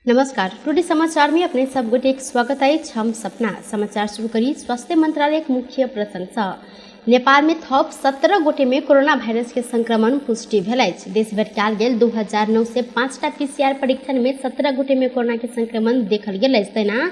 नमस्कार, टुडे समाचार में अपने सब गोटे स्वागत है। हम सपना समाचार शुरू करी। स्वास्थ्य मंत्रालय एक मुख्य प्रशंसा। नेपाल में थप 17 गोटे में कोरोना वायरस के संक्रमण पुष्टि भेल। देशभर कयल गेल 2009 से 5टा PCR परीक्षण में 17 गोटे में कोरोना के संक्रमण देखल गेल। तेना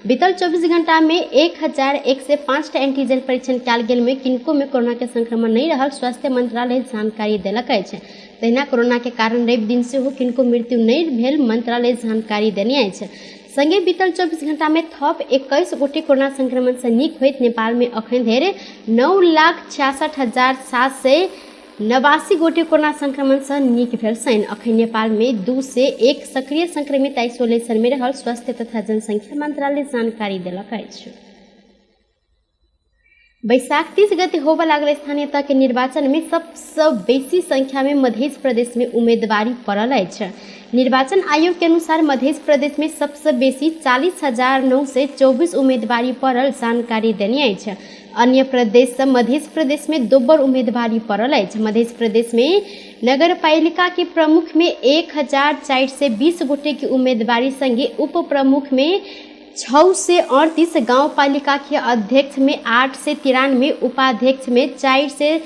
बीतल 24 घंटा में 1001 से 5टा एंटीजन परीक्षण कयल गेल में किनको में कोरोना के संक्रमण नहीं रहल स्वास्थ्य मंत्रालय जानकारी देलक अछि। तहिना कोरोना के कारण रवि दिन से हो किनको मृत्यु नहीं भेल मंत्रालय जानकारी देने अछि। संगे बीतल 24 घंटा में थप 21 गोटे कोरोना संक्रमण से नीक होइत नेपाल में अखन धरि 9,66,789 गोटे कोरोना संक्रमण से नीक भेल छनि। अखन नेपाल में 2 से 1 सक्रिय संक्रमित आइसोलेशन में रहल स्वास्थ्य तथा जनसंख्या मंत्रालय जानकारी देलक अछि। बैसाख 30 गते होबे लागल स्थानीय तह के निर्वाचन में सबसे बेसी संख्या में मध्य प्रदेश में उम्मीदवारी पड़ल अछि। निर्वाचन आयोग के अनुसार मध्य प्रदेश में सबसे बेसी 40,924 उम्मीदवारी पड़ल जानकारी देने अछि। अन्य प्रदेश से मध्य प्रदेश में दोबर उम्मीदवारी पड़ल अछि। मध्य प्रदेश में नगर पालिका के प्रमुख में 1,420 गोटे की उम्मीदवारी संगे उप प्रमुख में 6 से 38, गांव पालिका के अध्यक्ष में 8 से 93, उपाध्यक्ष में 4 से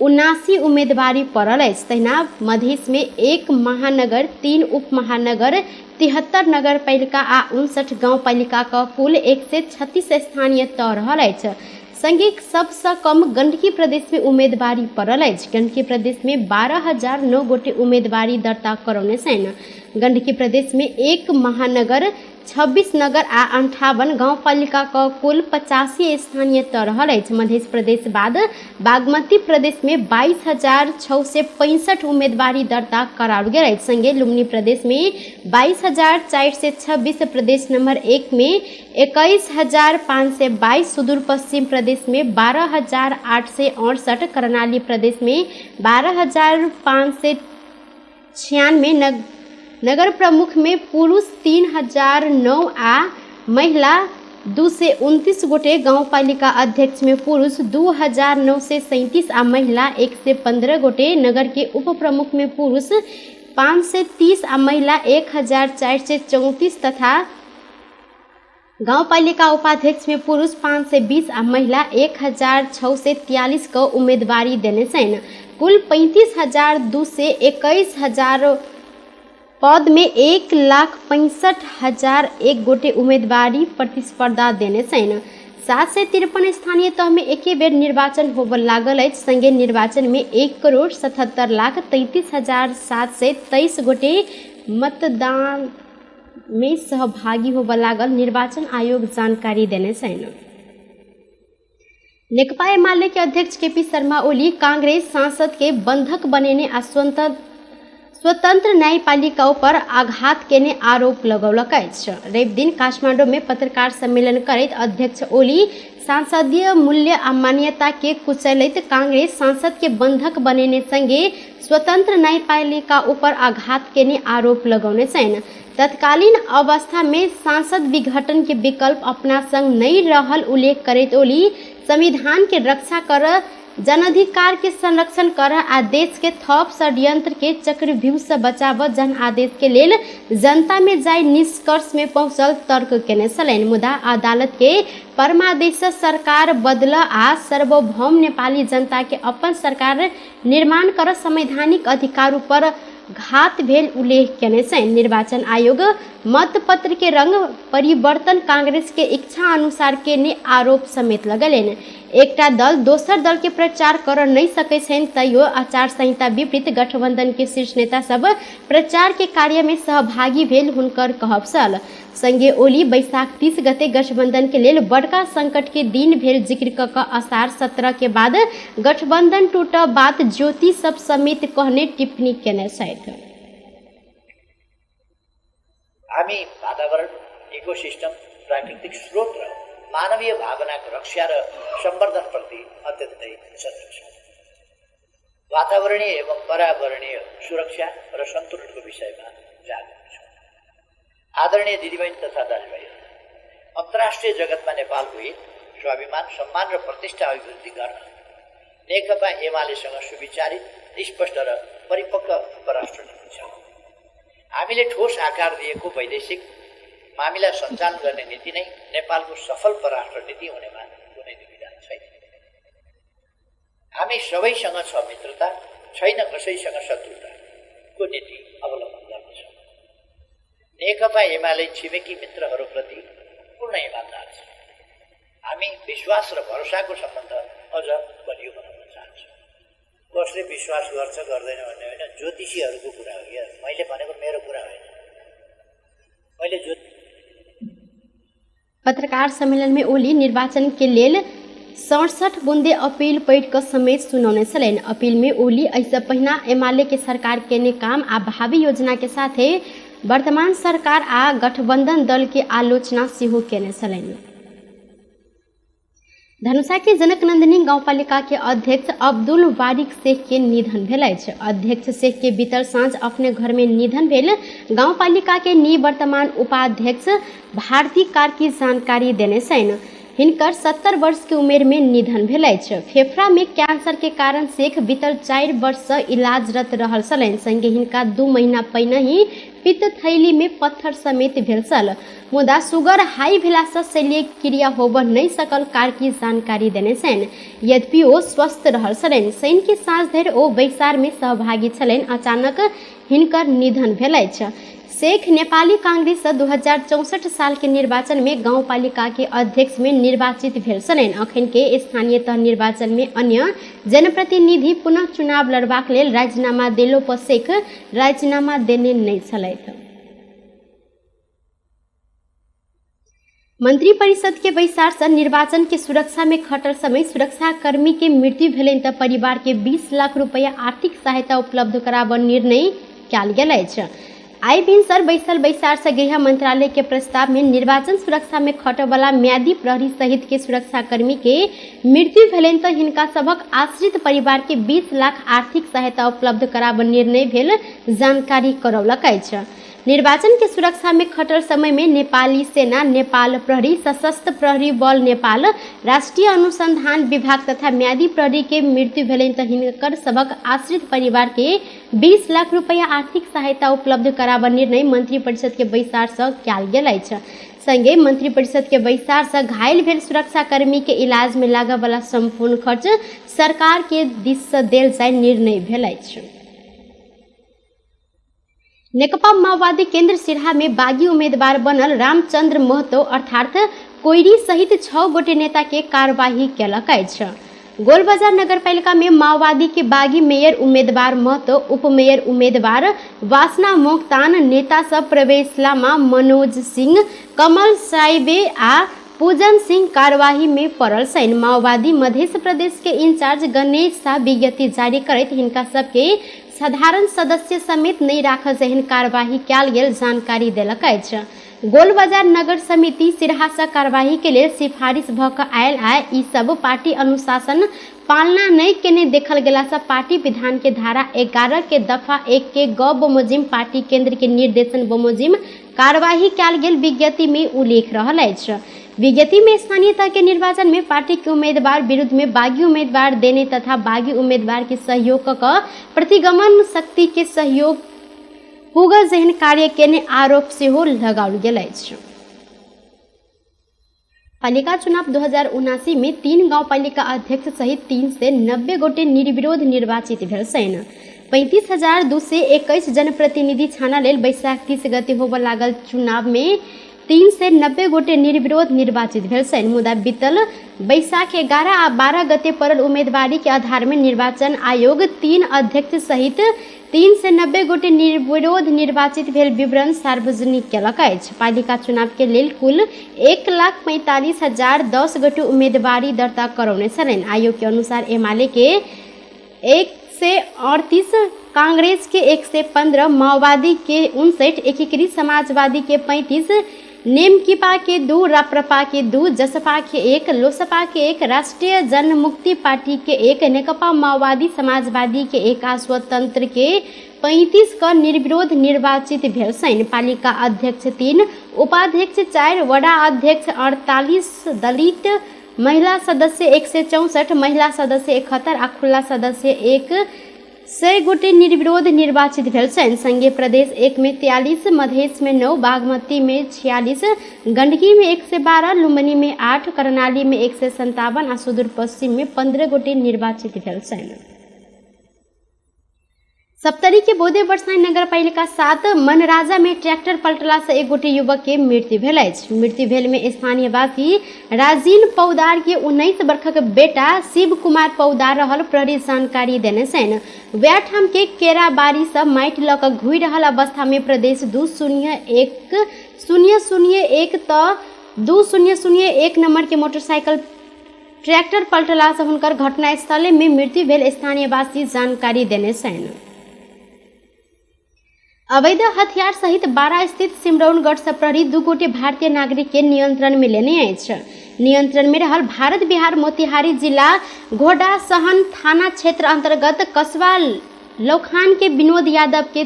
79 उम्मीदवारी पड़ल अछि। तहिना मध्य में 1 महानगर, 3 उप महानगर, 73 नगर पालिका आ 59 गांव पालिका का कुल 136 स्थानीय तह रहल अछि। संगे सबसे कम गंडकी प्रदेश में उम्मीदवारी पड़ल अछि। गंडकी प्रदेश में 12,009 गोटे उम्मीदवारी दर्ता करौने छनि। गंडकी प्रदेश में 1 महानगर, 26 नगर आ 58 गांव पालिका का कुल 85 स्थानीय तह रहल अछि। मध्य प्रदेश बाद बागमती प्रदेश में 22,665 उम्मीदवारी दर्ता कराओल गेल अछि। संगे लुम्बिनी प्रदेश में 22,426, प्रदेश नंबर 1 में 21,522, सुदूर पश्चिम प्रदेश में 12,868, कर्णाली प्रदेश में 12,596, नगर प्रमुख में पुरुष 3,009 आ महिला 2 से 29 गोटे, गांव पालिका अध्यक्ष में पुरुष 2,937 आ महिला 1 से 15 गोटे, नगर के उप प्रमुख में पुरुष 5 से 30 आ महिला 1,434 तथा गांव पालिका उपाध्यक्ष में पुरुष 5 से 20 आ महिला 1,643 को उम्मीदवारी देने छनि। कुल 35,002 से 21,000 पद में 1,65,001 गोटे उम्मीदवारी प्रतिस्पर्धा देने छनि। 7 से 53 स्थानीय तह में एके बेर निर्वाचन होबे लागल अछि। संगे निर्वाचन में 1,77,33,723 गोटे मतदान में सहभागी होबे लागल निर्वाचन आयोग जानकारी देने छनि। नेकपा एमाले के अध्यक्ष केपी शर्मा ओली कांग्रेस सांसद के बंधक बनेने आ स्वतंत्र न्यायपालिका पर आघात केने आरोप लगौलक अछि। रवि दिन काठमांडू में पत्रकार सम्मेलन करैत अध्यक्ष ओली सांसदीय मूल्य आ मान्यता के कुचलैत कांग्रेस सांसद के बंधक बनेने संगे स्वतंत्र न्यायपालिका पर आघात केने आरोप लगौने छनि। तत्कालीन अवस्था में सांसद विघटन के विकल्प अपना संग नहीं रहल उल्लेख करैत ओली संविधान के रक्षा कर, जनाधिकार के संरक्षण कर आ देश के थप षड्यंत्र के चक्रव्यूह से बचाव जन आदेश के लेल जनता में जाय निष्कर्ष में पहुंचल तर्क केने छलनि। मुदा अदालत के परमादेश सरकार बदल आ सार्वभौम नेपाली जनता के अपन सरकार निर्माण कर संवैधानिक अधिकार पर घात भेल उल्लेख केने छनि। निर्वाचन आयोग मतपत्र के रंग परिवर्तन कांग्रेस के इच्छा अनुसार केने आरोप समेत लगेलनि। एकटा दल दोसर दल के प्रचार कर नहीं सकै छनि, तैयो आचार संहिता विपरीत गठबंधन के शीर्ष नेता सब प्रचार के कार्य में सहभागी भेल हुनकर कहब छल। संगे ओली बैसाख 30 गते गठबंधन के लेल बड़का संकट के दिन भेल जिक्र क आषाढ़ 17 के बाद गठबंधन टूट बात ज्योति सब समेत कहने टिप्पणी केने छथि। हामी वातावरण, इकोसिस्टम, प्राकृतिक स्रोत र मानवीय भावनाको रक्षा र संवर्धन प्रति अत्यन्तै सजग छौँ। वातावरणीय एवं पर्यावरणीय सुरक्षा र सन्तुलनको विषयमा जागरुक छौँ। आदरणीय दिदीबहिनी तथा दाजुभाइहरू, अन्तर्राष्ट्रिय जगतमा नेपालको हित, स्वाभिमान, सम्मान र प्रतिष्ठा अभिवृद्धि गर्न नेकपा एमालेसँग सुविचारित, स्पष्ट र परिपक्व परराष्ट्र नीति छ। हामीले ठोस आकार दिएको वैदेशिक मामिला सञ्चालन गर्ने नीति नै नेपालको सफल परराष्ट्र नीति हुनेमा कुनै दुविधा छैन। हामी सबैसँग छ मित्रता, छैन कसैसँग शत्रुताको नीति अवलम्बन गर्दछौँ। नेकपा एमाले छिमेकी मित्रहरूप्रति पूर्ण इमान्दार छ। हामी विश्वास र भरोसाको सम्बन्ध अझ बलियो बनाउन चाहन्छौँ। कसले विश्वास गर्छ गर्दैन भन्ने होइन, ज्योतिषीहरूको कुरा हो। यार मैले भनेको मेरो कुरा होइन। मैले पत्रकार सम्मेलन में ओली निर्वाचन के लेल 67 बुंदे अपील पढ़ कर समेत सुनौने छलैन। अपील में ओली ऐसा पहिना एमाले के सरकार केने काम आ भावी योजना के साथ वर्तमान सरकार आ गठबंधन दल के आलोचना सेहो केने छलैन। धनुषा के जनकनंदिनी गाउँपालिका के अध्यक्ष अब्दुल वारिक शेख के निधन भेल अछि। अध्यक्ष शेख के बीतल साँझ अपने घर में निधन भेल गाउँपालिका के निवर्तमान उपाध्यक्ष भारती कार्की जानकारी देने छन्। हिनकर 70 वर्ष की उमेर में निधन भेल अछि। फेफड़ा में कैंसर के कारण शेख बीतल 4 वर्ष से इलाजरत रहल छलनि। संगे हिनका 2 महीना पहिने ही पित्त थैली में पत्थर समेत भेल छल, मुदा सुगर हाई भेला से शल्य क्रिया होबऽ नहीं सकल कार्की जानकारी देने छन्। यद्यपि ओ स्वस्थ रहल छलनि। शनि के साँझ धरि ओ बैसार में सहभागी छलनि। अचानक हिनकर निधन भेल अछि। शेख नेपाली कांग्रेस 2064 साल के निर्वाचन में गाउँपालिका के अध्यक्ष में निर्वाचित भेल छलनि। अखन के स्थानीय तह निर्वाचन में अन्य जनप्रतिनिधि पुनः चुनाव लड़बाक लेल राजीनामा देलो पर शेख राजीनामा देने नहीं छलथि। मंत्री परिषद के बैसार से निर्वाचन के सुरक्षा में खटल समय सुरक्षा कर्मी के मृत्यु भेलनि त परिवार के 20 लाख रुपया आर्थिक सहायता उपलब्ध कराबऽ निर्णय कयल गेल अछि। आई भिनसर बैसल बैसार से गृह मंत्रालय के प्रस्ताव में निर्वाचन सुरक्षा में खटय वाला म्यादी प्रहरी सहित के सुरक्षा कर्मी के मृत्यु भेलनि त हिनका सबक आश्रित परिवार के 20 लाख आर्थिक सहायता उपलब्ध कराबऽ निर्णय भेल जानकारी करौलक अछि। निर्वाचन के सुरक्षा में खटल समय में नेपाली सेना, नेपाल प्रहरी, सशस्त्र प्रहरी बल नेपाल, राष्ट्रीय अनुसंधान विभाग तथा म्यादी प्रहरी के मृत्यु भेलनि त हिनकर सबक आश्रित परिवार के 20 लाख रुपया आर्थिक सहायता उपलब्ध कराबऽ निर्णय मंत्री परिषद के बैसार से कयल गेल अछि। संगे मंत्री परिषद के बैसार से घायल भेल सुरक्षा कर्मी के इलाज में लागऽ वाला संपूर्ण खर्च सरकार के दिस से देल जाय निर्णय भेल अछि। नेकपा माओवादी केंद्र सिरहा में बागी उम्मीदवार बनल रामचंद्र महतो अर्थात कोइरी सहित 6 गोटे नेता के कार्यवाही केलक अछि। गोलबाजार नगरपालिका में माओवादी के बागी मेयर उम्मीदवार महतो, उप मेयर उम्मीदवार वासना मोक्तान, नेता सब प्रवेश लामा, मनोज सिंह, कमल साइबे आ पूजन सिंह कार्यवाही में पड़ल छनि। माओवादी मध्य प्रदेश के इंचार्ज गणेश शाह विज्ञप्ति जारी करैत हिनका सबके साधारण सदस्य समेत नहीं राखल एहन कार्यवाही कयल गेल जानकारी देलक अछि। गोलबाजार नगर समिति सिरहा से कार्यवाही के लिए सिफारिश भ क आयल आ ई सब पार्टी अनुशासन पालना नहीं केने देखल गेला से पार्टी विधान के धारा 11 के दफा 1 के ग बमोजिम पार्टी केंद्र के निर्देशन बमोजिम कार्यवाही कयल गेल विज्ञप्ति में उल्लेख रहल अछि। विज्ञप्ति में स्थानीय तह के निर्वाचन में पार्टी के उम्मीदवार विरुद्ध में बागी उम्मीदवार देने तथा बागी उम्मीदवार के सहयोग क प्रतिगमन शक्ति के सहयोग हुगल जहन कार्य केने आरोप सेहो लगाओल गेल अछि। पालिका चुनाव 2079 में 3 गाँव पालिका अध्यक्ष सहित 390 गोटे निर्विरोध निर्वाचित भेल छनि। 35,221 जनप्रतिनिधि छाना लेल बैसाख 30 गते होबऽ लागल चुनाव में 390 गोटे निर्विरोध निर्वाचित भेल छनि। मुदा बीतल बैसाख 11 आ 12 गते पड़ल उम्मीदवारी के आधार में निर्वाचन आयोग 3 अध्यक्ष सहित 390 गोटे निर्विरोध निर्वाचित भेल विवरण सार्वजनिक केलक अछि। पालिका चुनाव के लेल कुल 1,45,010 गोटे उम्मीदवारी दर्ता करौने छलनि। आयोग के अनुसार एमाले के 138, कांग्रेस के 115, माओवादी के 59, एकीकृत समाजवादी के 35, नेमकीपा के 2, राप्रपा के 2, जसपा के 1, लोसपा के 1, राष्ट्रीय जनमुक्ति पार्टी के 1, नेकपा माओवादी समाजवादी के 1 आ स्वतंत्र के 35 का निर्विरोध निर्वाचित भेल छनि। पालिका अध्यक्ष 3, उपाध्यक्ष 4, वडा अध्यक्ष 48, दलित महिला सदस्य 164, महिला सदस्य 71 आ खुला सदस्य 1 100 गोटे निर्विरोध निर्वाचित भेल छन्। संघीय प्रदेश 1 में 43, मधेश में 9, बागमती में 46, गंडकी में 112, लुम्बिनी में 8, कर्णाली में 157 आ सुदूर पश्चिम में 15 गोटे निर्वाचित भेल छन्। सप्तरी के बोधे वर्षाई नगर पालिका 7 मनराजा में ट्रैक्टर पलटला से 1 गोटे युवक के मृत्यु भेल अछि। मृत्यु भेल में स्थानीय वासी राजीन पौदार के 19 वर्षक बेटा शिव कुमार पौदार रहल प्रहरी जानकारी देने छन्। वएह ठाम के केराबारी से माटि लऽ कऽ घुरि रहल अवस्था में प्रदेश 2001 त 2001 नंबर के मोटरसाइकिल ट्रैक्टर पलटला से हुनकर घटनास्थल में मृत्यु भेल स्थानीय वासी जानकारी देने छन्। अवैध हथियार सहित 12 स्थित सिमरौनगढ़ से प्रहरी 2 गोटे भारतीय नागरिक के नियंत्रण में लेने अछि। नियंत्रण में रहल भारत बिहार मोतिहारी जिला घोड़ा सहन थाना क्षेत्र अंतर्गत कस्बा लौखान के विनोद यादव के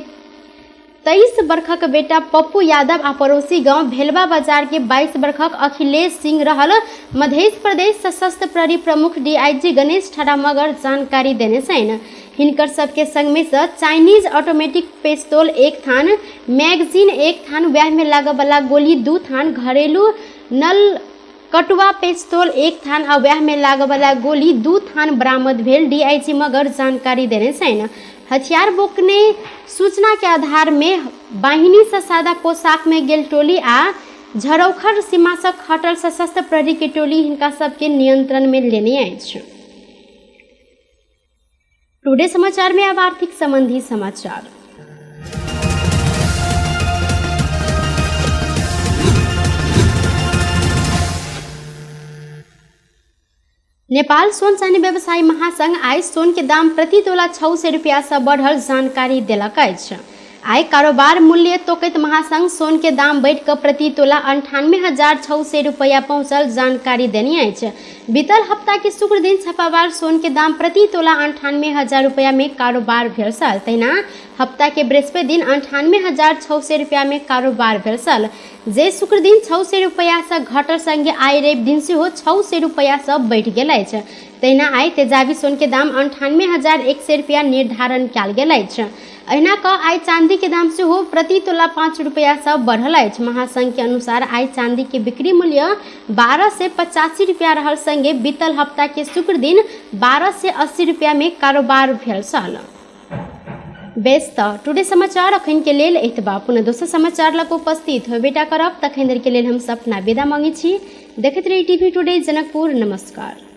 23 वर्षक बेटा पप्पू यादव आ पड़ोसी गांव भेलवा बाजार के 22 वर्षक अखिलेश सिंह रहल। मध्य प्रदेश सशस्त्र प्रहरी प्रमुख डीआईजी गणेश ठड़ामगर जानकारी देने छन्। हिनकर सबके संग में से चाइनीज ऑटोमेटिक पिस्तौल 1 थान, मैगजीन 1 थान, वह में लागय वाला गोली 2 थान, घरेलू नल कटुआ पिस्तौल 1 थान आ वह में लागय वाला गोली 2 थान बरामद भेल। डीआईजी मगर जानकारी देने छन्। हथियार बोकने सूचना के आधार में बाहिनी से सादा पोशाक में गेल टोली आ झरौखर सीमा से खटल सशस्त्र प्रहरी के टोली हिनका सबके नियंत्रण में लेने अछि। टुडे समाचार में अब आर्थिक संबंधी समाचार। नेपाल सोन चांदी व्यवसायी महासंघ आइ सोन के दाम प्रति तोला 600 रुपया से बढ़ल जानकारी देलक अछि। आइ कारोबार मूल्य तोकैत महासंघ सोन के दाम बढ़ कऽ प्रति तोला 98,600 रुपया पहुंचल जानकारी देने अछि। बीतल हफ्ता के शुक्र दिन छपावार सोन के दाम प्रति तोला 98,000 रुपया में कारोबार भेल छल। तहिना हफ्ता के बृहस्पति दिन 98,600 रुपया में कारोबार भेल छल, जे शुक्र दिन 600 रुपया से घटल संगे आइ रवि दिन सेहो 600 रुपया से बढ़ि गेल अछि। तहिना आइ तेजाबी सोन के दाम 98,100 रुपया निर्धारण कयल गेल अछि। अहिना कऽ आइ चांदी के दाम सेहो प्रति तोला 5 रुपया से बढ़ल अछि। महासंघ के अनुसार आइ चांदी के बिक्री मूल्य 12 से 85 रुपया रहल संगे बीतल हफ्ता के शुक्र दिन 12 से 80 रुपया में कारोबार भेल छल। बेस तऽ टुडे समाचार अखन के लेल एतबा। पुनः दोसर समाचार लग उपस्थित होबेटा करब, तखन देर के लेल हम सपना विदा मांगै छी। देखैत रही टीवी टुडे जनकपुर। नमस्कार।